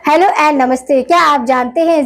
Hello and नमस्ते। क्या आप जानते हैं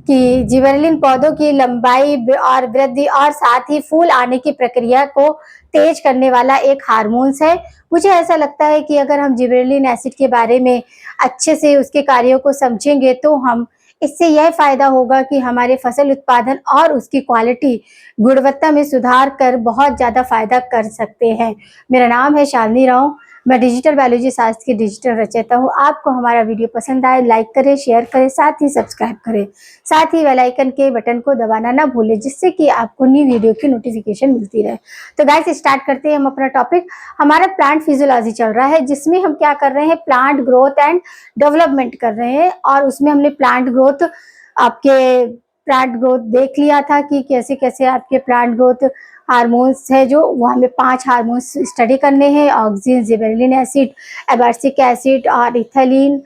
कि जिबरेलिन पौधों की लंबाई और वृद्धि और साथ ही फूल आने की प्रक्रिया को तेज करने वाला एक हार्मोन्स है। मुझे ऐसा लगता है कि अगर हम जिबरेलिन एसिड के बारे में अच्छे से उसके कार्यों को समझेंगे तो हम इससे यह फायदा होगा कि हमारे फसल उत्पादन और उसकी क्वालिटी गुणवत्ता में सुधार कर बहुत ज़्यादा फायदा कर सकते हैं। मेरा नाम है शालिनी राव। मैं डिजिटल बायोलॉजी शास्त्र की डिजिटल रचयिता हूँ। आपको हमारा वीडियो पसंद आए लाइक करें, शेयर करें, साथ ही सब्सक्राइब करें। साथ ही बेल आइकन के बटन को दबाना ना भूलें, जिससे कि आपको न्यू वीडियो की नोटिफिकेशन मिलती रहे। तो गाइस स्टार्ट करते हैं हम अपना टॉपिक। हमारा प्लांट फिजियोलॉजी चल रहा है, जिसमें हम क्या कर रहे हैं, प्लांट ग्रोथ एंड डेवलपमेंट कर रहे हैं। और उसमें हमने प्लांट ग्रोथ देख लिया था कि कैसे कैसे आपके प्लांट ग्रोथ हार्मोन्स है, जो वो हमें 5 हार्मोन्स स्टडी करने हैं: ऑक्सिन, जिबरेलिन एसिड, एबार्सिक एसिड और इथाइलिन।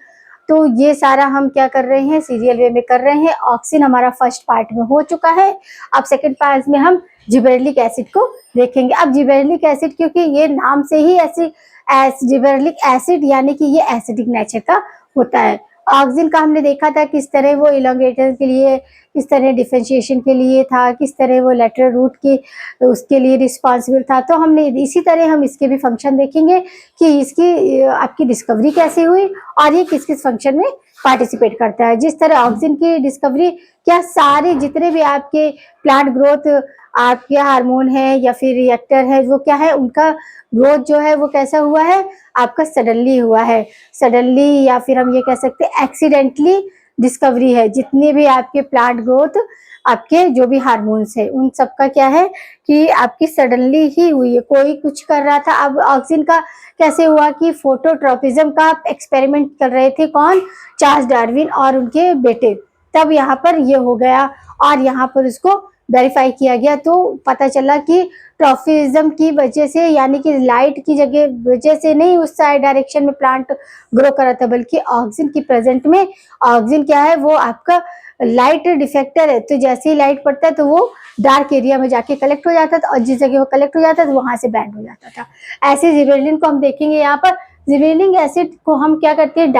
तो ये सारा हम क्या कर रहे हैं, सीरियल वे में कर रहे हैं। ऑक्सिन हमारा फर्स्ट पार्ट में हो चुका है। अब सेकंड पार्ट में हम जिबरेलिक एसिड को देखेंगे। अब जिबरेलिक एसिड, क्योंकि ये नाम से ही ऐसी जिबरेलिक एसिड यानी कि ये एसिडिक नेचर का होता है। ऑक्सिन का हमने देखा था किस तरह वो इलोंगेटर के लिए, किस तरह डिफरेंशिएशन के लिए था, किस तरह वो लेटरल रूट की उसके लिए रिस्पॉन्सिबल था। तो हमने इसी तरह हम इसके भी फंक्शन देखेंगे कि इसकी आपकी डिस्कवरी कैसे हुई और ये किस किस फंक्शन में पार्टिसिपेट करता है। जिस तरह ऑक्सिन की डिस्कवरी, क्या सारे जितने भी आपके प्लांट ग्रोथ आपके हार्मोन है या फिर रिएक्टर है, वो क्या है, उनका ग्रोथ जो है वो कैसा हुआ है, आपका सडनली हुआ है। सडनली या फिर हम ये कह सकते हैं एक्सीडेंटली डिस्कवरी है। जितने भी आपके प्लांट ग्रोथ आपके जो भी हार्मोन्स है, उन सबका क्या है कि आपकी सडनली ही हुई है, कोई कुछ कर रहा था। अब ऑक्सिन का कैसे हुआ कि फोटोट्रोपिज्म का एक्सपेरिमेंट कर रहे थे कौन, चार्ल्स डार्विन और उनके बेटे। तब यहाँ पर ये हो गया और यहाँ पर उसको वेरीफाई किया गया, तो पता चला कि ट्रॉफिज्म की वजह से, यानी कि लाइट की जगह वजह से नहीं उस साइड डायरेक्शन में प्लांट ग्रो कर रहा था, बल्कि ऑक्सिन की प्रेजेंट में। ऑक्सिन क्या है, वो आपका लाइट डिफेक्टर है। तो जैसे ही लाइट पड़ता है तो वो डार्क एरिया में जाके कलेक्ट हो जाता था, और जिस जगह वो कलेक्ट हो जाता था वहां से बैंड हो जाता था। ऐसे जिबरेलिन को हम देखेंगे यहाँ पर। जिबरेलिक एसिड को हम क्या करते हैं,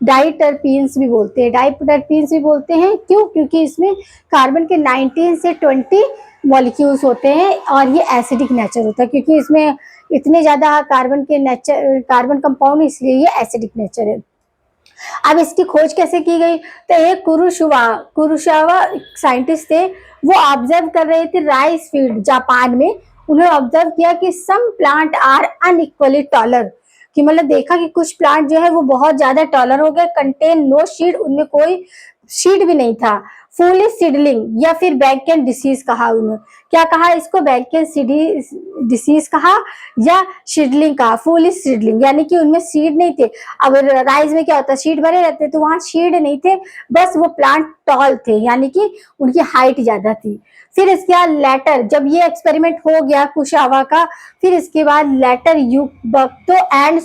डाइटरपीन्स भी बोलते हैं। डाइटरपीन्स भी बोलते हैं क्यों, क्योंकि इसमें कार्बन के 19 से 20 मॉलिक्यूल्स होते हैं और ये एसिडिक नेचर होता है, क्योंकि इसमें इतने ज्यादा कार्बन कंपाउंड, इसलिए ये एसिडिक नेचर है। अब इसकी खोज कैसे की गई, तो एक कुरुशावा साइंटिस्ट थे, वो ऑब्जर्व कर रहे थे राइस फील्ड जापान में। उन्होंने ऑब्जर्व किया कि some plant are unequally taller, कि मतलब देखा कि कुछ प्लांट जो है वो बहुत ज्यादा टॉलर हो गए। कंटेन नो शीड, उनमें कोई शीड भी नहीं था। फुली सीडलिंग या फिर बैकएंड डिसीज कहा उन्होंने। क्या कहा इसको, बैकएंड डिसीज कहा या सीडलिंग कहा। फुली सीडलिंग यानी कि उनमें सीड नहीं थे। अब राइस में क्या होता है, सीड भरे रहते, तो वहां सीड नहीं थे, बस वो प्लांट टॉल थे, यानी कि उनकी हाइट ज्यादा थी। फिर इसके बाद लेटर, जब ये एक्सपेरिमेंट हो गया कुशावा का, फिर इसके बाद लेटर युबक्तो एंड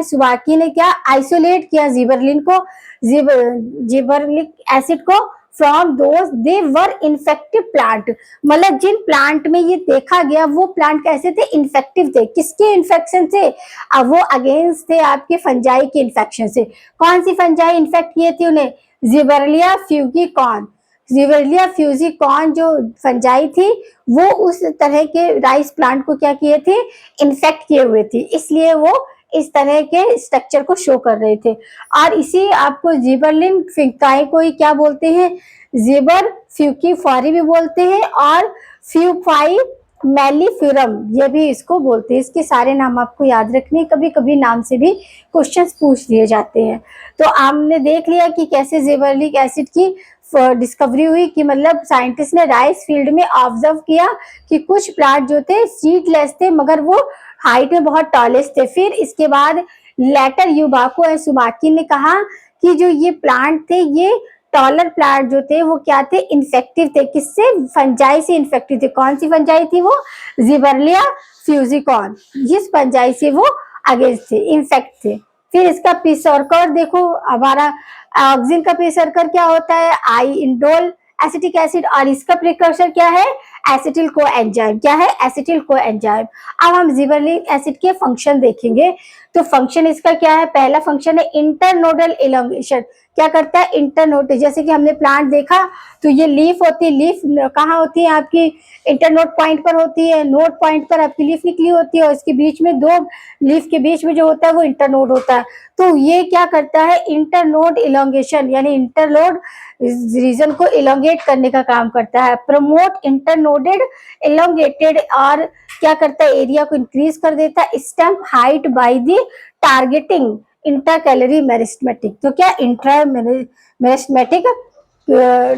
सुबाकी ने क्या आइसोलेट किया जिबरलिन को, जिबरलिक एसिड को, from those they were infective plant. मतलब जिन प्लांट में ये देखा गया वो प्लांट कैसे थे, इन्फेक्टिव थे। किसके इन्फेक्शन से, अब वो अगेंस्ट थे आपके फंजाई के इन्फेक्शन से। कौन सी फंजाई इन्फेक्ट किए थे उन्हें, जिबरेलिया फ्यूजिकॉन। जिबरेलिया फ्यूजिकॉन जो फंजाई थी, वो उस तरह के राइस प्लांट को क्या किए थे, इन्फेक्ट किए हुए थे, इसलिए वो इस तरह के स्ट्रक्चर को शो कर रहे थे। और इसी आपको जिबरलिन फिंकाई को ही क्या बोलते हैं, जिबर फ्यूकीफॉरी भी बोलते हैं और फ्यूफाई मेलिफिरम ये भी इसको बोलते हैं। इसके सारे नाम आपको याद रखने, कभी कभी नाम से भी क्वेश्चंस पूछ दिए जाते हैं। तो आपने देख लिया कि कैसे जिबरलिक एसिड की डिस्कवरी हुई, कि मतलब साइंटिस्ट ने राइस फील्ड में ऑब्जर्व किया कि कुछ प्लांट जो थे सीडलेस थे, मगर वो हाइट में बहुत टॉलेस्ट थे। फिर इसके बाद लेटर युबाको एंड सुबाकी ने कहा कि जो ये प्लांट थे, ये टॉलर प्लांट जो थे वो क्या थे, इन्फेक्टिव थे। किससे, फंजाई से इन्फेक्टिव थे। कौन सी फंजाई थी वो, जिबरेलिया फ्यूजिकॉन। जिस फंजाई से वो अगेंस्ट थे, इन्फेक्ट थे। फिर इसका पी सर्कल देखो, हमारा ऑक्सिन का पी सर्कल क्या होता है, आई इंडोल एसिटिक एसिड, और इसका प्रिकर्सर क्या है, एसिटिल कोएंजाइम। क्या है? Acetyl coenzyme. अब हम जिबरेलिक एसिड के फंक्शन देखेंगे। तो फंक्शन इसका क्या है? पहला फंक्शन है इंटरनोडल इलोंगेशन। क्या करता है? इंटरनोड, जैसे कि हमने प्लांट देखा तो ये लीफ होती है। लीफ कहाँ होती है? आपकी इंटरनोड पॉइंट पर होती है। नोड पॉइंट पर आपकी लीफ निकली होती है और इसके बीच में दो लीफ के बीच में जो होता है वो इंटरनोड होता है। तो ये क्या करता है? इंटरनोड इलोंगेशन, यानी इंटरनोड रीजन को इलोंगेट करने का काम करता है। प्रमोट इंटरनोडेड इलोंगेटेड, और क्या करता है? एरिया को इंक्रीज कर देता है। Stem height by the targeting intercalary meristematic. तो क्या इंट्रा मेरिस्टेमेटिक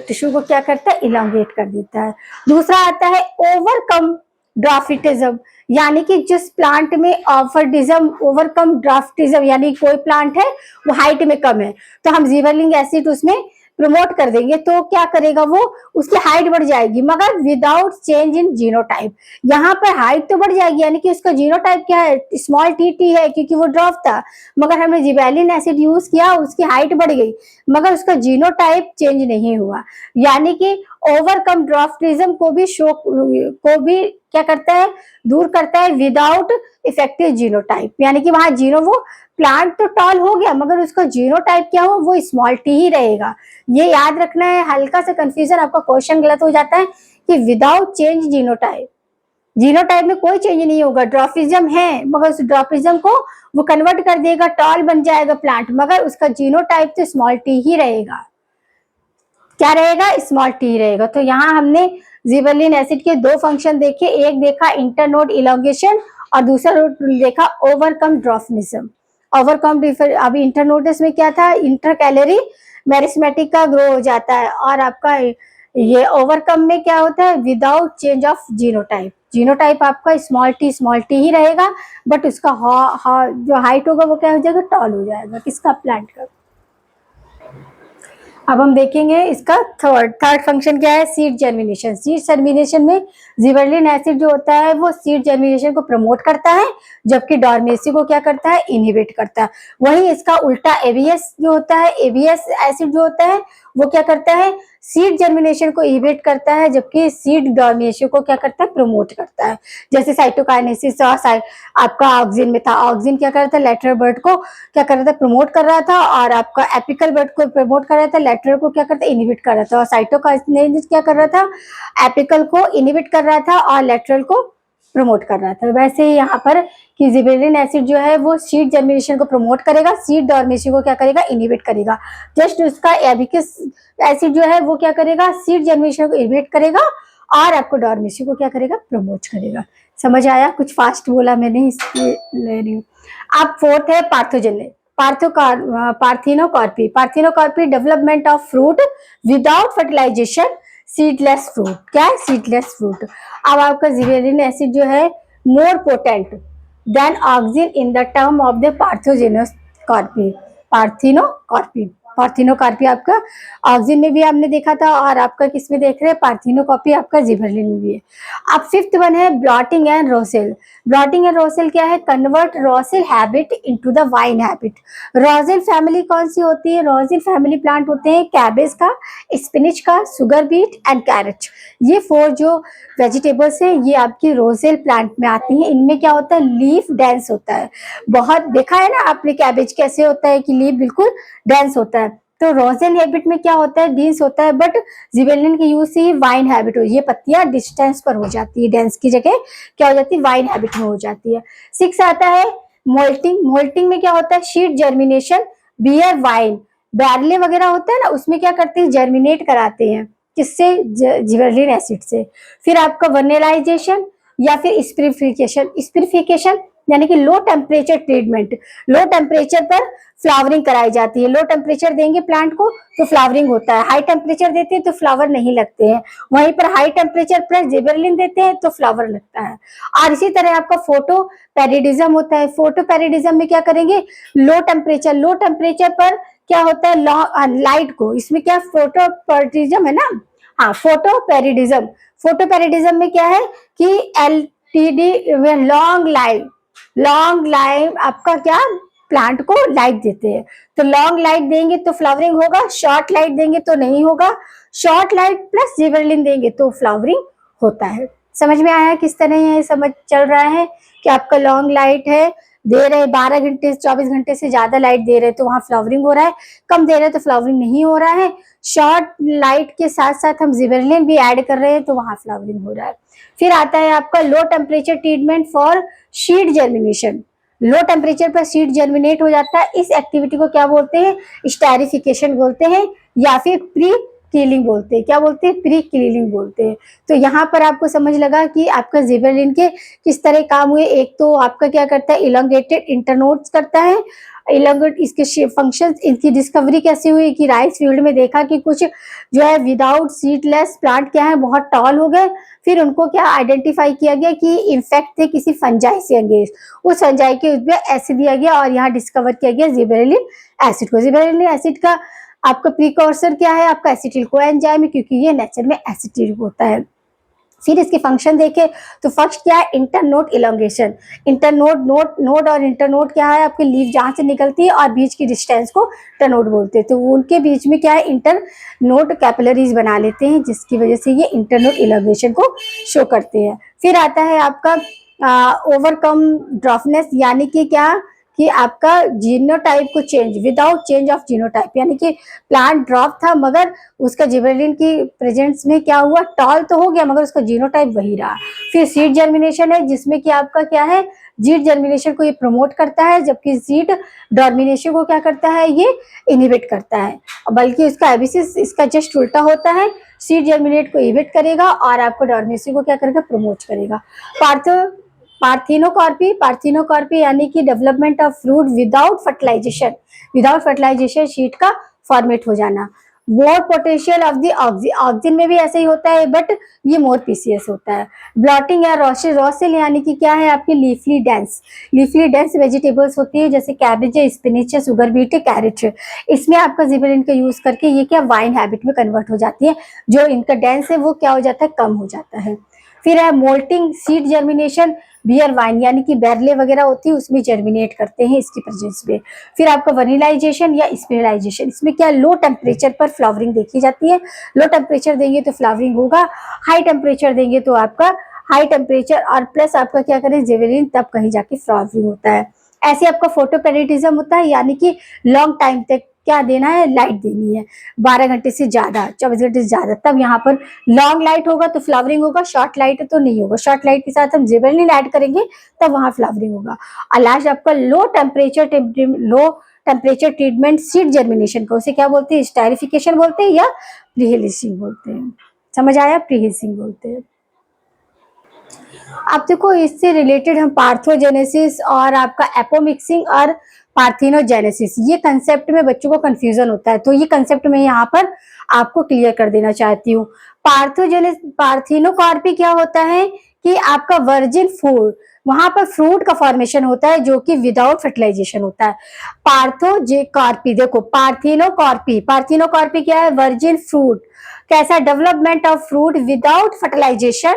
टिश्यू को क्या करता है? इलोंगेट कर देता है। दूसरा आता है ओवरकम ड्राफ्टिज्म, यानी कि जिस प्लांट में ओवरकम ड्राफ्टिज्म, यानी कोई प्लांट है वो हाइट में कम है तो हम जिबरेलिक एसिड उसमें प्रमोट कर देंगे तो क्या करेगा? वो उसकी हाइट बढ़ जाएगी मगर विदाउट चेंज इन जीनोटाइप। यहाँ पर हाइट तो बढ़ जाएगी, यानी कि उसका जीनोटाइप क्या है? स्मॉल टी है, क्योंकि वो ड्रॉप था। मगर हमने जिबरेलिक एसिड यूज किया, उसकी हाइट बढ़ गई मगर उसका जीनोटाइप चेंज नहीं हुआ। यानी कि ओवरकम ड्राफ्टिज्म को भी क्या करता है? दूर करता है विदाउट इफेक्टिव जीनोटाइप। यानी कि वहां वो प्लांट तो टॉल हो गया मगर उसका जीनोटाइप क्या हो? वो स्मॉल टी ही रहेगा। ये याद रखना है। हल्का सा कंफ्यूजन, आपका क्वेश्चन गलत हो जाता है कि विदाउट चेंज जीनोटाइप, जीनोटाइप में कोई चेंज नहीं होगा। ड्रॉफिज्म है मगर उस ड्रॉफिज्म को वो कन्वर्ट कर देगा, टॉल बन जाएगा प्लांट, मगर उसका जीनोटाइप तो स्मॉल टी ही रहेगा। क्या रहेगा? स्मॉल टी रहेगा। तो यहाँ हमने जिबरेलिक एसिड के दो फंक्शन देखे। एक देखा इंटरनोड इलोंगेशन और दूसरा देखा ओवरकम ड्रॉफिज्म। ओवरकम, अभी इंटरनोडस में क्या था? इंटरकैलरी मेरिस्टेमेटिक का ग्रो हो जाता है और आपका ये ओवरकम में क्या होता है? Without change of genotype. Genotype आपका स्मॉल टी ही रहेगा बट उसका जो हाइट होगा वो क्या हो जाएगा? टॉल हो जाएगा। किसका? प्लांट का। अब हम देखेंगे इसका थर्ड फंक्शन क्या है? Seed germination. सीड जर्मिनेशन में जिबरेलिक एसिड जो होता है वो सीड जर्मिनेशन को प्रमोट करता है, जबकि डॉर्मेसी को क्या करता है? इनहिबिट करता है। वहीं इसका उल्टा एबीएस जो होता है, एबीएस एसिड जो होता है वो क्या करता है? सीड जर्मिनेशन को इनहिबिट करता है, जबकि सीड डॉर्मेसी को क्या करता है? प्रमोट करता है। जैसे साइटोकाइनेसिस और आपका ऑक्सिन में था। ऑक्सिन क्या करता है? लेटरल बर्ड को क्या कर रहा था? प्रमोट कर रहा था, और आपका एपिकल बर्ड को प्रमोट कर रहा था, लेटरल को क्या करता है? इनहिबिट कर रहा था। और साइटोकाइनेसिस क्या कर रहा था? एपिकल को इनहिबिट कर रहा था और लेटरल को प्रमोट कर रहा था। वैसे ही यहाँ पर कि जिबरेलिक एसिड जो है वो सीड जर्मिनेशन को प्रमोट करेगा, सीड डॉर्मेसी को क्या करेगा? इनहिबिट करेगा। जस्ट उसका एबिकस एसिड जो है वो क्या करेगा? सीड जर्मिनेशन को इनहिबिट करेगा और आपको डॉर्मेसी को क्या करेगा? प्रमोट करेगा। समझ आया? कुछ फास्ट बोला मैंने, इसलिए ले रही हूँ। अब फोर्थ है पार्थोजेन। Parthenocarpy. Parthenocarpy development of fruit without fertilization, seedless fruit. क्या है? Seedless fruit. अब आपका जिबरेलिक एसिड जो है more potent than auxin in the term of the parthenocarpy. Parthenocarpy. Parthenocarpy आपका ऑक्सिन में भी हमने देखा था और आपका किसमें देख रहे हैं? पार्थिनोकार्पी आपका जिबरेलिक में भी है। अब फिफ्थ वन है blotting and Rosell. Blotting and Rosell क्या है? Convert Rosell habit into the wine habit. Rosell family कौन सी होती है? रोसेल फैमिली प्लांट होते हैं कैबेज का, स्पिनिच का, सुगर बीट एंड कैरेट। ये फोर जो वेजिटेबल्स हैं ये आपकी रोसेल प्लांट में आती हैं। इनमें क्या होता है? लीफ डेंस होता है। बहुत देखा है ना आपने कैबेज कैसे होता है कि लीफ बिल्कुल डेंस होता है। तो रोसेल हैबिट में क्या होता है? डेंस होता है, बट जिबरेलिन के यूज से ही वाइन हैबिट हो, ये पत्तियां डिस्टेंस पर हो जाती है, डेंस की जगह क्या हो जाती है? वाइन हैबिट में हो जाती है। 6 आता है मोल्टिंग। मोल्टिंग में क्या होता है? शीट जर्मिनेशन, बियर वाइन, बैरले वगैरह होता है ना, उसमें क्या करते हैं? जर्मिनेट कराते हैं। किससे? जिबरेलिन एसिड से। फिर आपका वर्नेलाइजेशन या फिर स्पिरिफिकेशन। स्पिरिफिकेशन यानी कि low temperature treatment. Low temperature पर फ्लावरिंग कराई जाती है। लो टेम्परेचर देंगे प्लांट को तो फ्लावरिंग होता है, हाई टेम्परेचर देते हैं तो फ्लावर नहीं लगते हैं। वहीं पर हाई टेम्परेचर प्लस जिबरेलिन देते हैं तो फ्लावर लगता है। और इसी तरह आपका फोटो पैरिडिज्म होता है। फोटो पैरिडिज्म में क्या करेंगे? लो टेम्परेचर पर क्या होता है? लाइट को, इसमें क्या फोटो पैरिडिज्म है ना, हाँ फोटो पैरिडिज्म। फोटो पैरिडिज्म में क्या है कि एलटीडी लॉन्ग लाइफ आपका क्या प्लांट को लाइट देते हैं। तो लॉन्ग लाइट देंगे तो फ्लावरिंग होगा, शॉर्ट लाइट देंगे तो नहीं होगा। शॉर्ट लाइट प्लस जिबरेलिन देंगे तो फ्लावरिंग होता है। समझ में आया किस तरह ये समझ चल रहा है कि आपका लॉन्ग लाइट है, दे रहे 12 घंटे 24 घंटे से ज्यादा लाइट दे रहे तो वहां फ्लावरिंग हो रहा है, कम दे रहे तो फ्लावरिंग नहीं हो रहा है। शॉर्ट लाइट के साथ साथ हम जिबरेलिन भी ऐड कर रहे हैं तो वहां फ्लावरिंग हो रहा है। फिर आता है आपका low temperature treatment for seed germination. Low temperature पर सीड जर्मिनेट हो जाता है, इस एक्टिविटी को क्या बोलते हैं? स्टेरिफिकेशन बोलते हैं या फिर प्री किलिंग बोलते हैं। क्या बोलते हैं? प्री किलिंग बोलते हैं। तो यहाँ पर आपको समझ लगा कि आपका जिबरेलिन के किस तरह काम हुए। एक तो आपका क्या करता है? इलोंगेटेड इंटरनोड्स करता है। इलोंगेट इसके फंक्शंस, इनकी डिस्कवरी कैसे हुई कि राइस फील्ड में देखा कि कुछ जो है विदाउट सीडलेस प्लांट क्या है बहुत टॉल हो गए। फिर उनको क्या आइडेंटिफाई किया गया कि इन्फेक्ट थे किसी फंजाई से अंगेज, उस फंजाई के उसमें एसिड दिया गया और यहाँ डिस्कवर किया गया जिबरेलिन एसिड को। जिबरेलिन एसिड का आपका प्रीकॉर्सर क्या है? आपका एसिटिल कोएंजाइम, क्योंकि ये नेचर में एसिटिल होता है। फिर इसके फंक्शन देखे तो फर्स्ट क्या है? Internode elongation. इंटरनोड नोड और इंटरनोड क्या है? आपकी लीफ जहां से निकलती है और बीच की डिस्टेंस को इंटरनोड बोलते हैं। तो उनके बीच में क्या है? इंटरनोड कैपिलरीज बना लेते हैं जिसकी वजह से ये इंटरनोड इलोंगेशन को शो करते हैं। फिर आता है आपका ओवरकम ड्रॉफनेस, यानी कि क्या कि आपका जीनोटाइप को change without change of genotype, यानी कि प्लांट ड्रॉप था मगर उसका जिबरेलिन की प्रेजेंस में क्या हुआ? टॉल तो हो गया मगर उसका जीनोटाइप वही रहा। फिर सीड जर्मिनेशन है जिसमें कि आपका क्या है? सीड जर्मिनेशन को ये प्रमोट करता है, जबकि सीड डॉर्मिनेशन को क्या करता है? ये इनहिबिट करता है। बल्कि उसका एबिसिस इसका जस्ट उल्टा होता है। सीड जर्मिनेट को इनहिबिट करेगा और आपको डॉर्मिनेशन को क्या करेगा? प्रमोट करेगा। पार्थिनोकार्पी यानी कि development of fruit without fertilisation. Without fertilisation seed का फॉर्मेट हो जाना। More potential of the auxin में भी ऐसे ही होता है बट ये मोर पीसीएस होता है। ब्लॉटिंग या रोसिल यानी कि क्या है? आपकी लीफली डेंस वेजिटेबल्स होती है जैसे कैबेज है, स्पिनिच है, सुगर बीट है, कैरेट है। इसमें आपका जिबरेलिन का यूज करके ये क्या वाइन हैबिट में कन्वर्ट हो जाती है। जो इनका डेंस है वो क्या हो जाता है? कम हो जाता है। फिर है malting seed germination. Beer wine यानी कि बैरले वगैरह होती है उसमें जर्मिनेट करते हैं इसकी प्रेजेंस में। फिर आपका वनीलाइजेशन या स्पिरिलाइजेशन, इसमें क्या लो टेम्परेचर पर फ्लावरिंग देखी जाती है। लो टेम्परेचर देंगे तो फ्लावरिंग होगा, हाई टेम्परेचर देंगे तो आपका हाई टेम्परेचर और प्लस आपका क्या करें? जिबरेलिन, तब कहीं जाके फ्लावरिंग होता है। ऐसे आपका फोटोपेरिटिज्म होता है, यानी कि लॉन्ग टाइम तक क्या देना है? लाइट देनी है 12 घंटे से ज्यादा, 24 घंटे से ज्यादा, तब यहाँ पर लॉन्ग लाइट होगा तो फ्लावरिंग होगा। शॉर्ट लाइट तो नहीं होगा। शॉर्ट लाइट के साथ हम जिबरेलिन ऐड करेंगे तब वहां फ्लावरिंग होगा। और लास्ट आपका low temperature treatment seed germination को उसे क्या बोलते हैं? स्टेरिफिकेशन बोलते हैं या प्रीहिलिसिंग बोलते हैं। समझ आया? प्रीहिलिसिंग बोलते हैं। अब देखो इससे रिलेटेड हम पार्थोजेनेसिस और आपका एपोमिक्सिंग और पार्थिनोजेनेसिस, ये कंसेप्ट में बच्चों को कंफ्यूजन होता है तो ये कंसेप्ट में यहाँ पर आपको क्लियर कर देना चाहती हूँ। पार्थिनोकार्पी क्या होता है कि आपका वर्जिन फूड, वहां पर फ्रूट का फॉर्मेशन होता है जो कि विदाउट फर्टिलाइजेशन होता है। पार्थोजेकार्पी, देखो पार्थिनोकार्पी क्या है? Virgin fruit. कैसा? Development of fruit without fertilization,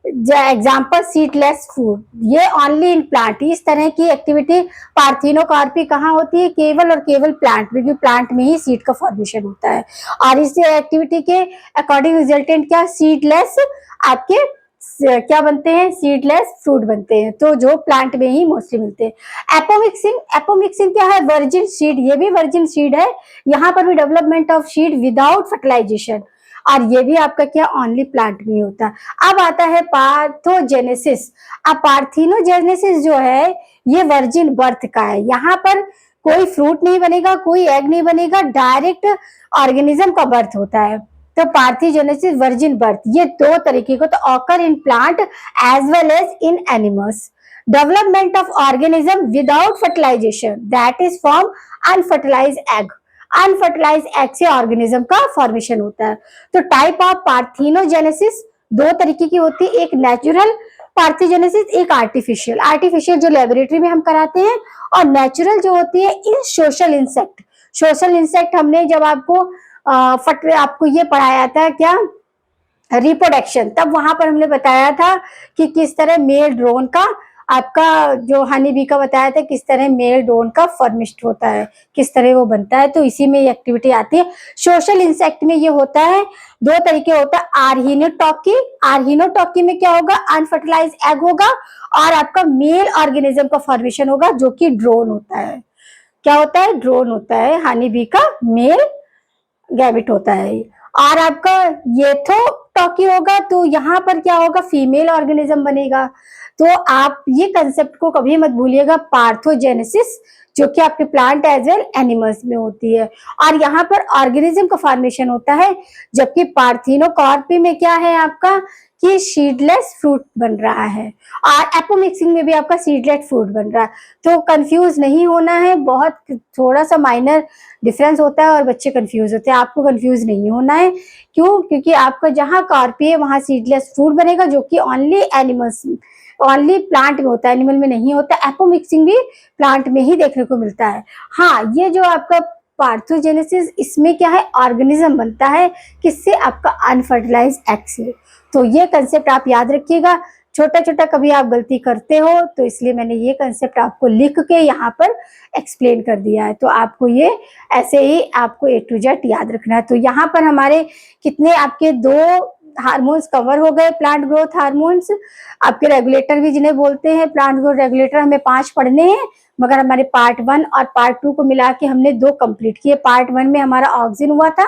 example seedless food, ये ओनली इन प्लांट। इस तरह की एक्टिविटी पार्थिनोकार्पी कहाँ होती है? केवल और केवल प्लांट में, क्योंकि प्लांट में ही सीड का फॉर्मेशन होता है। और इस एक्टिविटी के अकॉर्डिंग रिजल्टेंट क्या? सीडलेस आपके क्या बनते हैं? सीडलेस फ्रूट बनते हैं, तो जो प्लांट में ही मोस्टली मिलते हैं। एपोमिक्सिंग क्या है? वर्जिन सीड, ये भी वर्जिन सीड है। यहाँ पर भी development of seed without fertilisation, और ये भी आपका क्या? ओनली प्लांट में ही होता है। अब आता है पार्थोजेनेसिस। अब पार्थिनोजेनेसिस जो है ये वर्जिन बर्थ का है। यहाँ पर कोई फ्रूट नहीं बनेगा, कोई एग नहीं बनेगा, डायरेक्ट ऑर्गेनिज्म का बर्थ होता है। तो पार्थिनोजेनेसिस वर्जिन बर्थ, ये दो तरीके को, तो occur in plant as well as in animals. Development of organism without fertilisation, that is from unfertilised egg. Unfertilise egg से ऑर्गेनिज्म का फॉर्मेशन होता है। तो टाइप ऑफ पार्थिनोजेनेसिस दो तरीके की होती है, एक नेचुरल पार्थिनोजेनेसिस, एक आर्टिफिशियल। आर्टिफिशियल जो लेबोरेटरी में हम कराते हैं, और नेचुरल जो होती है इन सोशल इंसेक्ट। सोशल इंसेक्ट हमने जब आपको ये पढ़ाया था क्या? रिप्रोडक्शन, तब वहां पर हमने बताया था कि किस तरह मेल ड्रोन का आपका जो हनी बी का बताया था किस तरह मेल ड्रोन का फॉर्मेशन होता है, किस तरह वो बनता है, तो इसी में ये एक्टिविटी आती है। सोशल इंसेक्ट में ये होता है, दो तरीके होता है, आर्हिनोटॉकी। आर्हिनोटॉकी में क्या होगा, अनफर्टिलाइज एग होगा और आपका मेल ऑर्गेनिज्म का फॉर्मेशन होगा जो कि ड्रोन होता है। क्या होता है, ड्रोन होता है, हनी बी का मेल गैबिट होता है। और आपका येथोटॉकी होगा तो यहाँ पर क्या होगा, फीमेल ऑर्गेनिज्म बनेगा। तो आप ये कंसेप्ट को कभी मत भूलिएगा, पार्थोजेनेसिस, जो कि आपके प्लांट एज वेल एनिमल्स में होती है, और यहाँ पर ऑर्गेनिज्म का फॉर्मेशन होता है। जबकि पार्थिनोकार्पी में क्या है आपका, कि सीडलेस फ्रूट बन रहा है, और एपोमिक्सिंग में भी आपका सीडलेस फ्रूट बन रहा है। तो कंफ्यूज नहीं होना है, बहुत थोड़ा सा माइनर डिफरेंस होता है और बच्चे कंफ्यूज होते हैं, आपको कंफ्यूज नहीं होना है। क्यों, क्योंकि आपका जहाँ कार्पी है वहाँ सीडलेस फ्रूट बनेगा, जो कि ओनली एनिमल्स, ओनली प्लांट में होता है, एनिमल में नहीं होता। एपोमिक्सिंग भी प्लांट में ही देखने को मिलता है। हाँ, ये जो आपका पार्थोजेनेसिस, इसमें क्या है, ऑर्गेनिज्म बनता है, किससे, आपका अनफर्टिलाइज एग से। तो ये कंसेप्ट आप याद रखिएगा। छोटा छोटा कभी आप गलती करते हो तो इसलिए मैंने ये कंसेप्ट आपको लिख के यहाँ पर एक्सप्लेन कर दिया है। तो आपको ये ऐसे ही आपको ए टू जेड याद रखना है। तो यहाँ पर हमारे कितने आपके 2 हार्मोन्स कवर हो गए, प्लांट ग्रोथ हार्मोन्स, आपके रेगुलेटर भी जिन्हें बोलते हैं, प्लांट ग्रोथ रेगुलेटर हमें 5 पढ़ने हैं, मगर हमारे पार्ट 1 और पार्ट 2 को मिला के हमने 2 कंप्लीट किए। पार्ट 1 में हमारा ऑक्सिन हुआ था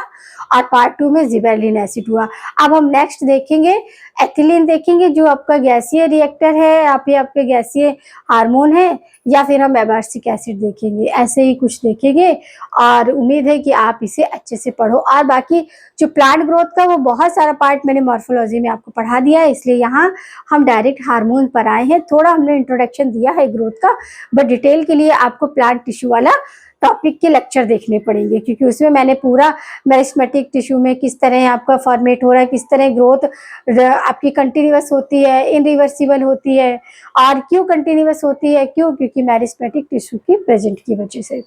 और पार्ट 2 में जिबेरेलिन एसिड हुआ। अब हम नेक्स्ट देखेंगे एथिलीन, देखेंगे जो आपका गैसीय रिएक्टर है, आपके गैसीय हार्मोन है, या फिर हम एबार्सिक एसिड देखेंगे, ऐसे ही कुछ देखेंगे। और उम्मीद है कि आप इसे अच्छे से पढ़ो। और बाकी जो प्लांट ग्रोथ का वो बहुत सारा पार्ट मैंने मॉर्फोलॉजी में आपको पढ़ा दिया है, इसलिए यहाँ हम डायरेक्ट हार्मोन पर आए हैं। थोड़ा हमने इंट्रोडक्शन दिया है ग्रोथ का, बट डिटेल के लिए आपको प्लांट टिश्यू वाला टॉपिक के लेक्चर देखने पड़ेंगे, क्योंकि उसमें मैंने पूरा मेरिस्टेमेटिक टिश्यू में किस तरह आपका फॉर्मेट हो रहा है, किस तरह ग्रोथ आपकी कंटिन्यूअस होती है, इनरिवर्सिबल होती है, और क्यों कंटिन्यूअस होती है, क्यों, क्योंकि मेरिस्टेमेटिक टिश्यू की प्रेजेंट की वजह से।